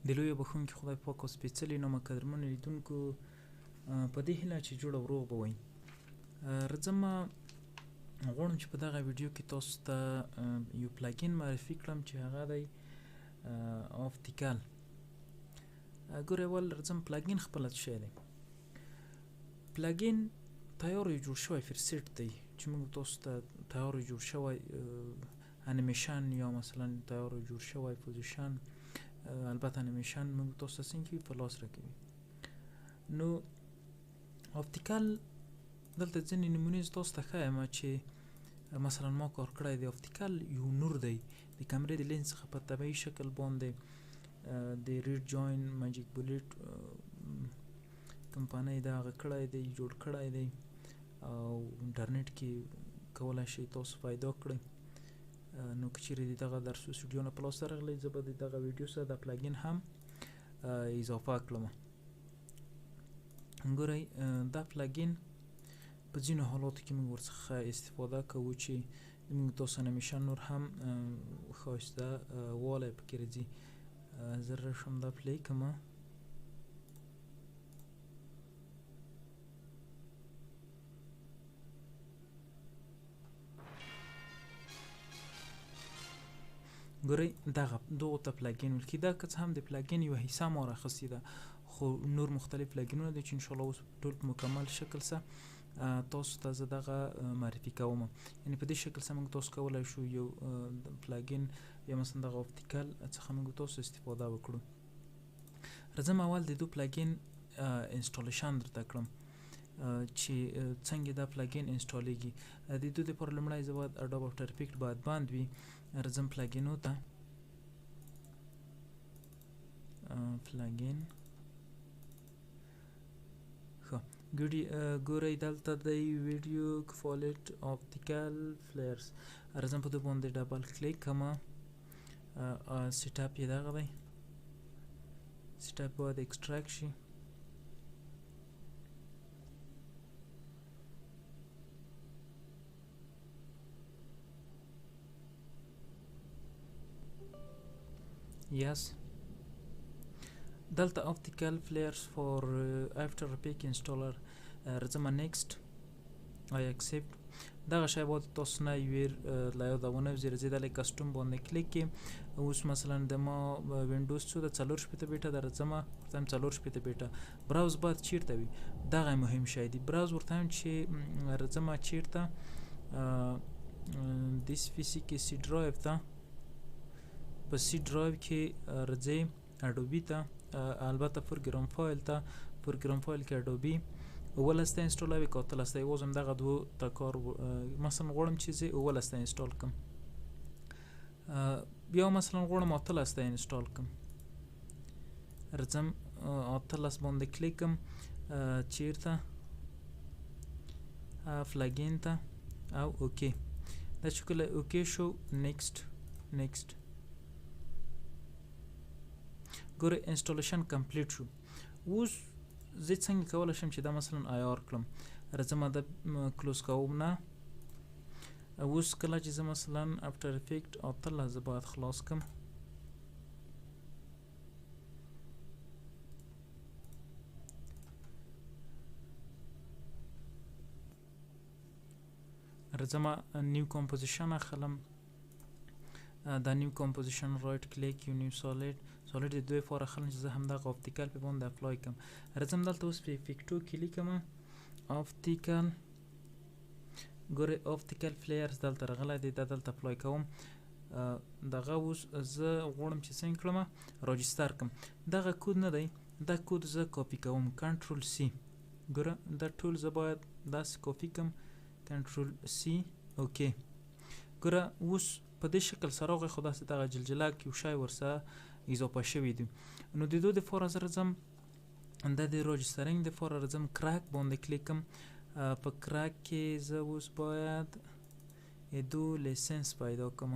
د لوی بخښونکي خدای پاک او سپېڅلي نامه قدرمنو لیدونکو په دې هیله چې جوړ او روغ به وئ. راځم غواړم چې په دغه ویډیو کې تاسو ته یو پلاګین معرفي کړم چې هغه دی آپټیکل. ګورئ اول راځم پلاګین خپله څه شی دی. پلاګین تیار یو جوړ شوی فرسیټ دی چې موږ تاسو ته تیار یو جوړ شوی انیمیشن یا مثلا تیار یو جوړ شوی پوزیشن، البته انیمیشن موږ تاسو ته څنګه په لاس راکوي. نو آپټیکل دلته ځینې نمونې تاسو ته ښایم چې مثلا ما کار کړی دی. آپټیکل یو نور دی د کمرې د لینز څخه په طبیعي شکل باندې د ریډ جوین ماجیک بولیټ کمپنۍ دا هغه کړی دی، جوړ کړی دی او انټرنیټ کې کولای شئ تاسو پیدا کړئ. نو که چیرې د دغه درس ویډیو نه په لاس راغلی زه به د دغه ویډیو سره د پلاګین هم اضافه کړم. ګورئ دا پلاګین په ځینو حالاتو کې موږ ورڅخه استفاده کوو چې موږ تاسو انیمیشن نور هم ښایسته والی پکې راځي. زه راشم دا پلی کړم. ګورئ دغو ته پلاګین ویل کېږي. دا که څه هم د پلاګین یوه حصه ما راخیستې ده، خو نور مختلف پلاګینونه دي چې انشاءالله اوس ټول په مکمل شکل سره تاسو ته زه دغه معرفي کوم. یعنې په دې شکل سره موږ تاسو کولی شو یو پلاګین یا مثلا دغه آپټیکل څخه موږ تاسو استفاده وکړو. راځم اول د دو پلاګین انسټالیشن درته کړم چې څنګه دا پلاګین انسټالیږي. د دو دپاره لومړی زه باید اډوب افټر افیکټ باید بند وي. راځم پلاګینو ته، پلاګین ښه ګورئ دلته دی ویډیو کوالټ آپټیکل فلیرز. راځم په دې باندې ډبل کلیک کوم. سیټ اپ یې دغه دی، سیټ اپ باید ایکسټراکټ شي. Yes. دلته optical flares for after effect installer. راځم next I accept. دغه شی باید تاسو نه ویر له یاده ونه وځي. راځئ دلته کسټوم باندې کلیک کړئ. اوس مثلا د ما وینډوز څو د 4 بیټه ده، راځم ورته وایم 4 بیټه. براوز باید چیرته وي، دغه مهم شی دی. براوز ورته وایم چې راځم چیرته دیس پیسي کې سی ډرایو ته، په سی ډرایو کې راځئ اډوبي ته، البته پروګرام فایل ته. پروګرام فایل کې اډوبي 18 انسټالوي که 18. یوازې همدغه دوو ته کار مثلا غواړم چې زه 18 انسټال کړم، بیا مثلا غواړم 18 انسټال کړم. راځم 18 باندې کلیک کړم. چیرته پلاګین ته او اوکې. دا چې کله اوکې شو نیکسټ نیکسټ. ګورئ انسټالیشن کمپلیټ شو. اوس زه څنګه کولی شم چې دا مثلا آیار کړم. راځم دا کلوز کوم نه. اوس کله چې زه مثلا افټر افیکټ 18 زه باید خلاص کړم. راځم نیو کمپوزیشن اخلم. دا نیو کمپوزیشن رایټ کلیک یو نیو سالید د دوی لپاره اخلم چې زه همدغه آپټیکل په باندې اپلای کړم. راځم دلته اوس په افیکټو کې لیکم آپټیکل. ګورئ آپټیکل فلیرز دلته راغلی دی، دا دلته اپلای کوم. دغه اوس زه غواړم چې څنګه کړم راجستر کړم. دغه کود نه دی، دا کود زه کاپي کوم. کنټرول سی. ګوره دا ټول زه باید داسې کاپي کړم. کنټرول سی اوکې. ګوره اوس په دې شکل سره راغی، خو داسې دغه جلجلک یو شی ورسره اضافه شوي دي. نو د دو دپاره زه راځم دا د راجسترینګ دپاره راځم کرک باندې کلیک کړم. په کرک کې زه اوس باید دو لیسنس پیدا کړم.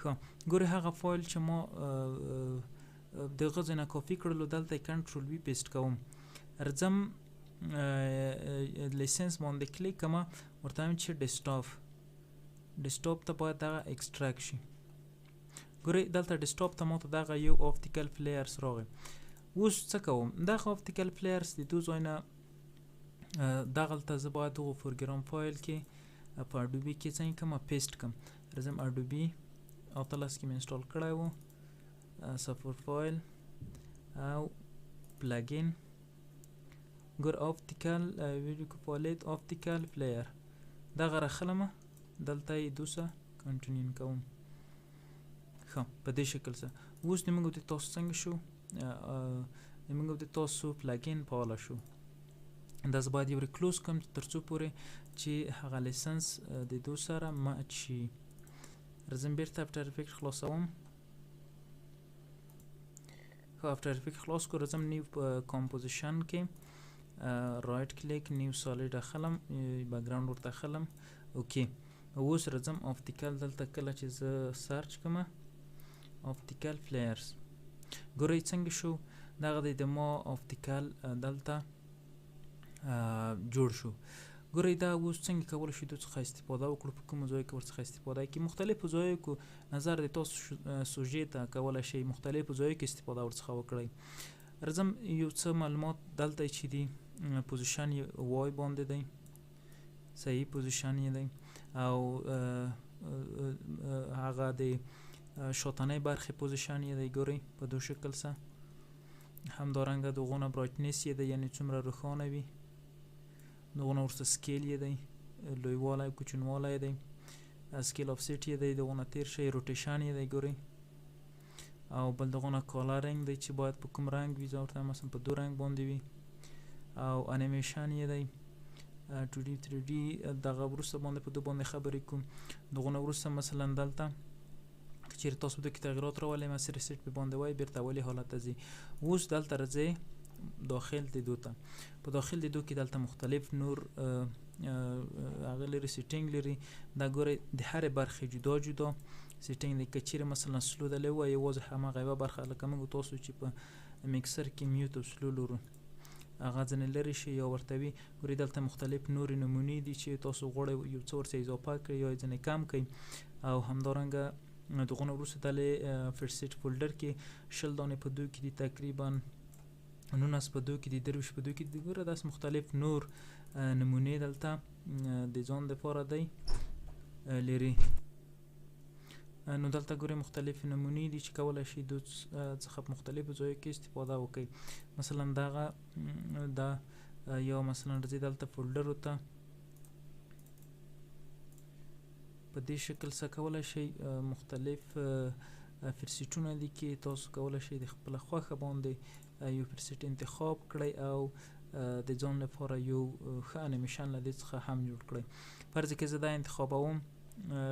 ښه ګورئ هغه فایل چې ما د هغه ځای نه کاپي کړلو دلته یې کنټرول وي پیسټ کوم راځم لیسنس باندې کلیک کوم ورته وایم چې ډیسکټاپ ته باید دغه اکسټراکټ شي ګورئ دلته ډیسکټاپ ته ماته دغه یو اپټیکل فلیرز راغی اوس څه کوم دغه اپټیکل فلیرز د دو ځای نه دغلته زه باید دغه پروګرام فایل کې په اډوبي کې څنګه کوم پیسټ کوم راځم اډوبي 18 کې مې انسټال کړی و سپورټ فایل او پلګین ګور اپټیکل ویډیو کوپالیت اپټیکل فلیر دغه راخلمه دلته یې دوسه کنټینیو کوم ښه په دې شکل سره اوس زموږ د تاسو څنګه شو زموږ د تاسو پلګین فعال شو دا زه باید یو کلوز کوم تر څو پورې چې هغه لیسنس د دو سره ماچ شي راځم بیرته افټر افیکټ خلاصوم خو افټر افیکټ خلاص کو راځم نیو کمپوزیشن کې رایټ کلیک نیو سالید اخلم بیک ګراوند ورته اخلم اوکې اوس راځم اپټیکل دلته کله چې زه سرچ کوم اپټیکل فلیرز ګورئ څنګه شو دغه د ما اپټیکل دلته جوړ شو ګورئ دا اوس څنګه کولی شو د څخه استفاده وکړو په کومو ځایو کې ورڅخه استفاده کې مختلفو ځایو کې نظر د تاسو سوژې ته کولی شئ مختلفو ځایو کې استفاده ورڅخه وکړئ راځم یو څه معلومات دلته چې دي پوزیشن یې وای باندې دی صحیح پوزیشن یې دی او هغه د شاتنۍ برخې پوزیشن یې دی ګورئ په دو شکل سره همدارنګه دغونه برایټنس یې دی یعنی څومره روښانه وي دغونه ورسره سکیل یې دی لویوالی کوچنوالی یې دی سکیل اف سیټ یې دی دغونه تیر شي روټیشن یې دی ګورئ او بل دغونه کالرینګ دی چې باید په کوم رنګ وي زه ورته مثلا په دو رنګ باندې وي او انیمیشن یې دی 2D 3D دغه وروسته باندې په دو باندې خبرې کوم دغونه وروسته مثلا دلته که چیرې تاسو د کې تغیرات راولئ مسیر سیټ په باندې وای بیرته اولي حالت ته ځي اوس دلته راځئ داخل د دو ته په داخل د دو کې دلته مختلف نور هغه لري سیټینګ لري دا ګورئ د هرې برخې جدا جدا سیټینګ دی که چیرې مثلا سلو دلی وای یوازې هماغه یوه برخه لکه موږ تاسو چې په میکسر کې میوت او سلو لرو هغه ځینې لرې شي یا ورته وي ګورئ دلته مختلف نورې نمونې دي چې تاسو غواړئ یو څه ورڅخه اضافه کړئ یا ځینې کم کړئ او همدارنګه دغونه وروسته دلې فرست سیټ فولډر کې 20 دانې په دو کې دي تقریبا 19 په دو کې دي 23 په دو کې دي ګوره داسې مختلف نور نمونې دلته د ځان دپاره دی لري نو دلته ګورئ مختلف نمونې دي چې کولی شي دو څخه په مختلفو ځایو کې استفاده وکړئ مثلا دغه دا یا مثلا راځئ دلته فولډرو ته په دې شکل سره کولی شئ مختلف فرسیټونه دي کې تاسو کولی شئ د خپله خوښه باندې یو فرسیټ انتخاب کړئ او د ځان لپاره یو ښه انیمیشن له دې څخه هم جوړ کړئ فرض کې زه دا انتخابوم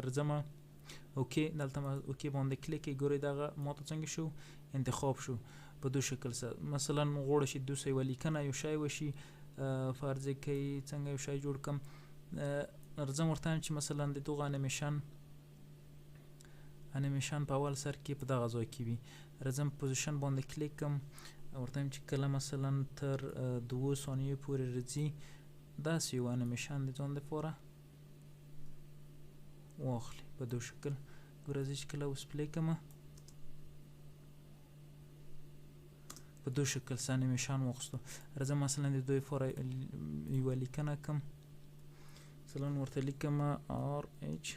راځمه اوکې دلته اوکې باندې کلیک کړئ ګورئ دغه ماته څنګه شو انتخاب شو په دو شکل سره مثلا غواړئ چې دوسه یوه لیکنه یو شی وشي فرض کې څنګه یو شی جوړ کړم راځم ورته وایم چې مثلا د دغه انیمیشن په اول سر کې په دغه ځای کې وي راځم پوزیشن باندې کلیک کوم ورته وایم چې کله مثلا تر 2 ثانیو پورې راځي داسې یو انیمیشن د ځان دپاره واخلي په دو شکل ګوره زه چې کله اوس پلی کوم په دو شکل سره انیمیشن واخیستو راځم مثلا د دوی لپاره یوه لیکنه کوم مثلا ورته لیکم RH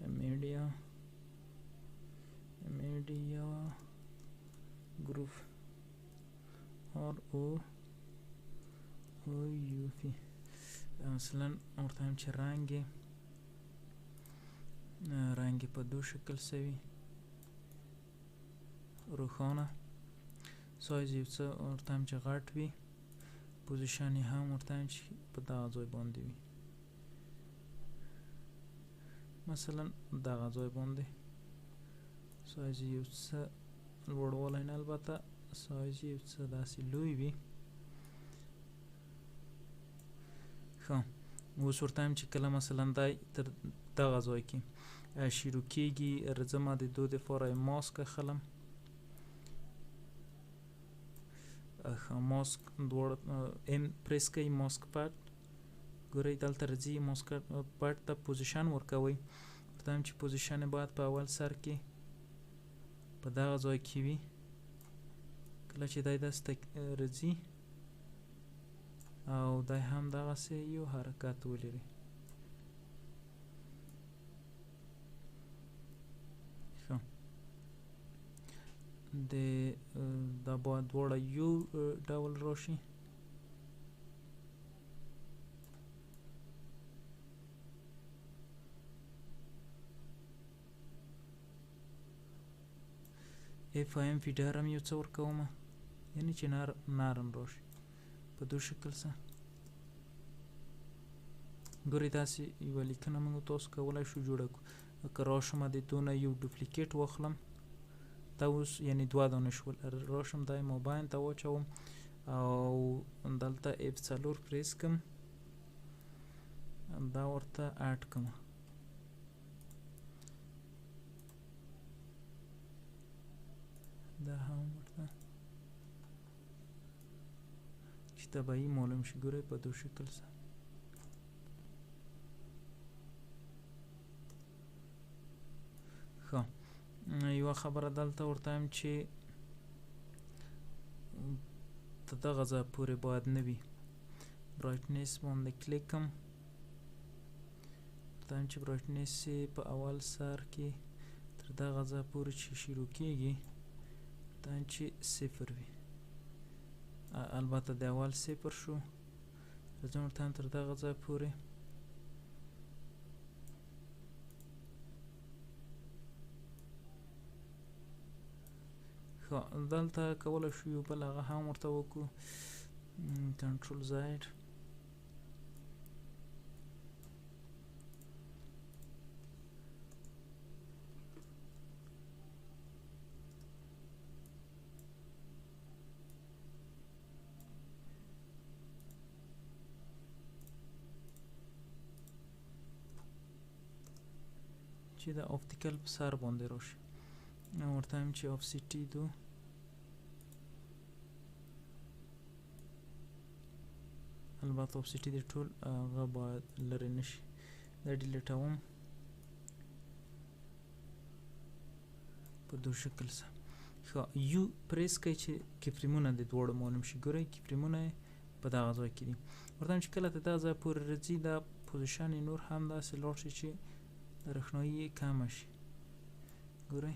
media group ROUP مثلا ورته هم چې رنګ په دو شکل سوي روښانه سایز یو څه ورته هم چې غټ وي پوزیشن یې هم ورته هم چې په دغه ځای باندې وي مثلا دغه ځای باندې سایز یو څه لوړوالی نه البته سایز یو څه داسې لوی وي ښه اوس ورته وایم چې کله مثلا دی تر دغه ځای کې شروع کېږي راځم د دو دپاره یې ماسک اخلم ماسک دواړه ام پریس کوئ ماسک پډ ګورئ دلته راځي ماسک پډ ته پوزیشن ورکوئ ورته وایم چې پوزیشن یې باید په اول سر کې په دغه ځای کې وي کله چې دی داسې راځي او دی هم دغسې یو حرکت ولري دا باید دواړه یو ډول راشي اف ایم فیډر هم یو څه ورکومه یعنی چې نرم راشي په دو شکل سره ګورئ داسې یوه لیکنه موږ تاسو کولی شو جوړه کړو که راشم د دونه یو ډوپلیکیټ واخلم دا اوس یعنی دوه دانه شول راشم دا یې مابین ته واچوم او دلته F4 پریس کړم دا ورته اډ کړم دا هم ورته چې طبیعي معلوم شي ګورئ په دو شکل سره ښه یوه خبره دلته ورته وایم چې تر دغه ځای پورې باید نه وي برایټنس باندې کلیک کړم ورته وایم چې برایټنس یې په اول سر کې تر دغه ځای پورې چې شروع کېږي ورته وایم چې صفر وي البته د اول صفر شو راځم ورته وایم تر دغه ځای پورې دلته کولی شو یو بل هغه هم ورته وکړو کنټرول زید چې د اپټیکل په سر باندې راشي ورته وایم چې آفسیټي دو البته آفسیټي د ټول هغه باید لرې نشي دا ډیلیټوم په دو شکل سره ښه یو پریس کوئ چې کیفریمونه د دواړو معلوم شي ګورئ کیفریمونه په دغه ځای کې دي ورته وایم چې کله ته دغه ځای پورې راځي دا پوزیشن یې نور هم داسې لاړ شي چې روښنایي یې کمه شي ګورئ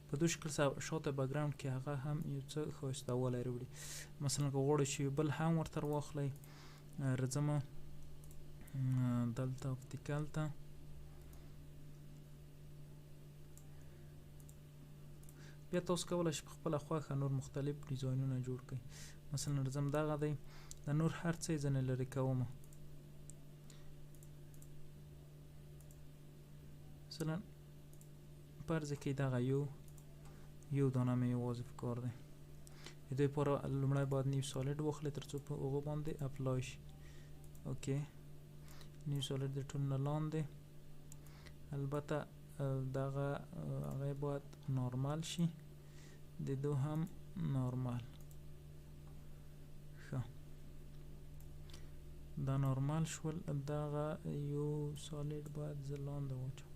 په دو شکل سره شاته بګراوند کې هغه هم یو څه ښایسته والی راوړي مثلا که غواړئ چې یو بل هم ورته واخلئ راځم دلته اپټیکل ته بیا تاسو کولی شئ په خپله خوښه نور مختلف ډیزاینونه جوړ کړئ مثلا راځم دغه دی د نور هر څه یې ځینې لرې کومه مثلا فرض کې دغه یو دانه مې یوازې په کار دی د دې لپاره لومړی باید نیو سالډ واخلئ تر څو په هغو باندې اپلای شي اوکې نیو سالډ د ټول نه لاندې البته دغه هغه باید نارمل شي د دو هم نارمل ښه دا نارمل شول دغه یو سالډ باید زه لاندې واچوم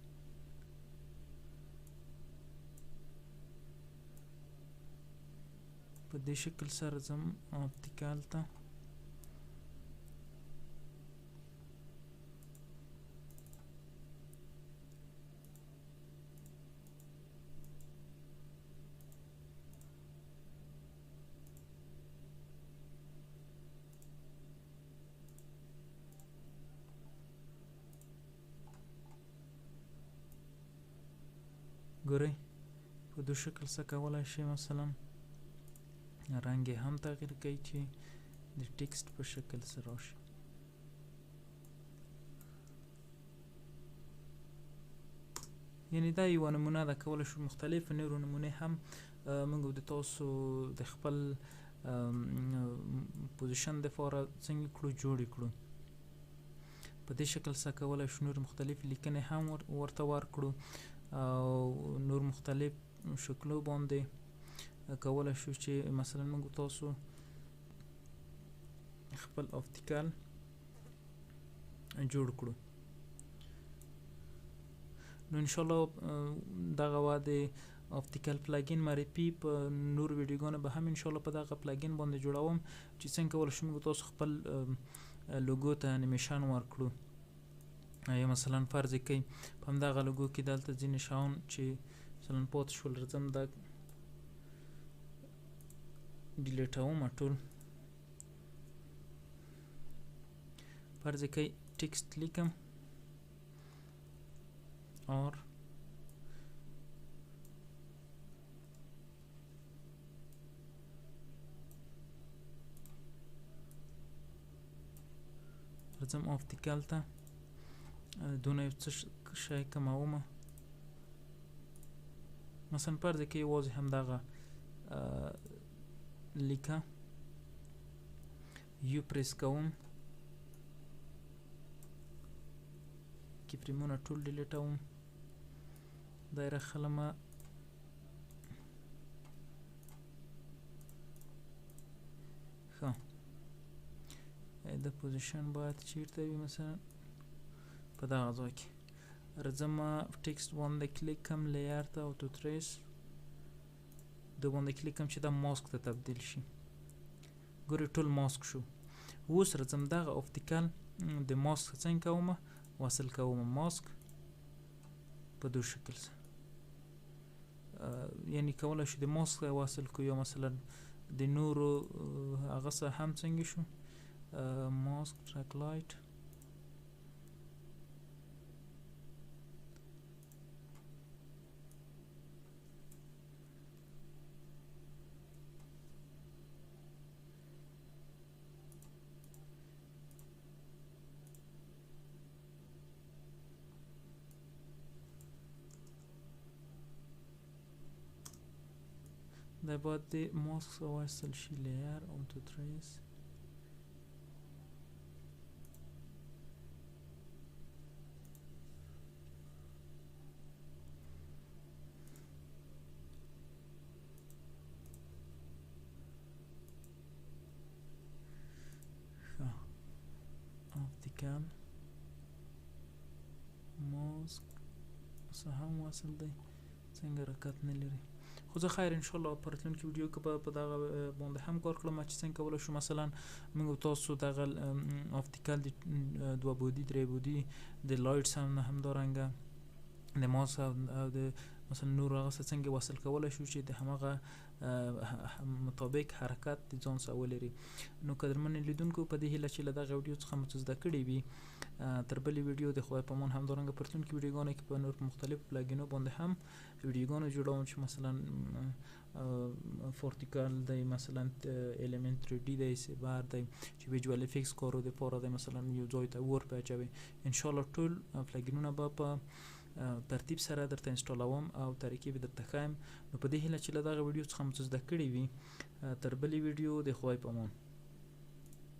په دې شکل سره ځم اپټیکل ته ګورئ په دو شکل څه کولی شئ مثلا رنګ یې هم تغییر کوي چې د ټیکسټ په شکل سره راشي یعنی دا یوه نمونه ده کولی شو مختلف نورو نمونې هم موږ د تاسو د خپل پوزیشن د لپاره څنګه کړو جوړ کړو په دې شکل سره کولای شو نور مختلف لیکنې هم ورته ورکړو او نور مختلف شکلو باندې کولای شو چې مثلا موږ تاسو خپل اپټیکل جوړ کړو نو ان شاء الله دغه واده اپټیکل پلاګین معرفي په نور ویډیوګانو به هم ان شاء الله په دغه پلاګین باندې جوړوم چې څنګه کولای شو موږ تاسو خپل لوګو ته انیمیشن ورکړو یا مثلا فرض کړئ په همدغه لوګو کې دلته ځینې شیان چې مثلا پاتې شول راځم دا ډیلیټوم ټول فرض کړئ ټیکسټ لیکم اور راځم اپټیکل ته دونه یو څه شی کمومه مثلا فرض کړئ یوازې همدغه لیکه یو پریس کوم کی فریمونه ټول ډیلیټوم دایره خلمه ښه د پوزیشن باید چیرته وي مثلا په دغه ځای کې راځم ټیکسټ باندې کلیک کوم لیر ته او تو تریس د باندې کلیک کوم چې دا ماسک ته تبدیل شي ګوري ټول ماسک شو اوس راځم دغه اپټیکل د ماسک څنګه کومه واصل کوم ماسک په دو شکل سره یعنی کولای شو د ماسک واصل کو یا مثلا د نورو هغه سره هم څنګه شو ماسک ټریک لایټ دا باید د ماسک سره واصل شي لیر او تو تریس اپټیکل ماسک سره هم واصل دی څنګه حرکت نه لري خو زه خیر ان شاء الله په راتلونکي ویډیو کې په دغه باندې هم کار کړم چې څنګه کولای شو مثلا موږ تاسو دغه اپټیکل د دوه بودی درې بودی د لایټس هم همدارنګه د ماوس او د مثلا نور هغه څنګه وصل کولای شو چې د همغه مطابق حرکت د ځان سره ولري نو قدرمن لیدونکو په دې هیله چې له دغه ویډیو څخه مو څه زده کړي وي تر بلې ویډیو د خدای په امان همدارنګه په راتلونکي ویډیوګانو کې په نور مختلفو پلاګینو باندې هم ویډیوګانو جوړوم چې مثلا فورتیکال دی مثلا الیمنت 3D دی سیبار دی چې ویجوال افیکس کارو د پاره دی مثلا یو ځای ته ور پېچوي ان شاء الله ټول پلاګینونه به په ترتیب سره درته انسټالوم او طریقې به درته ښایم نو په دې هیله چې له دغه ویډیو څخه مو څه زده کړي وي تر بلې ویډیو د خدای په امان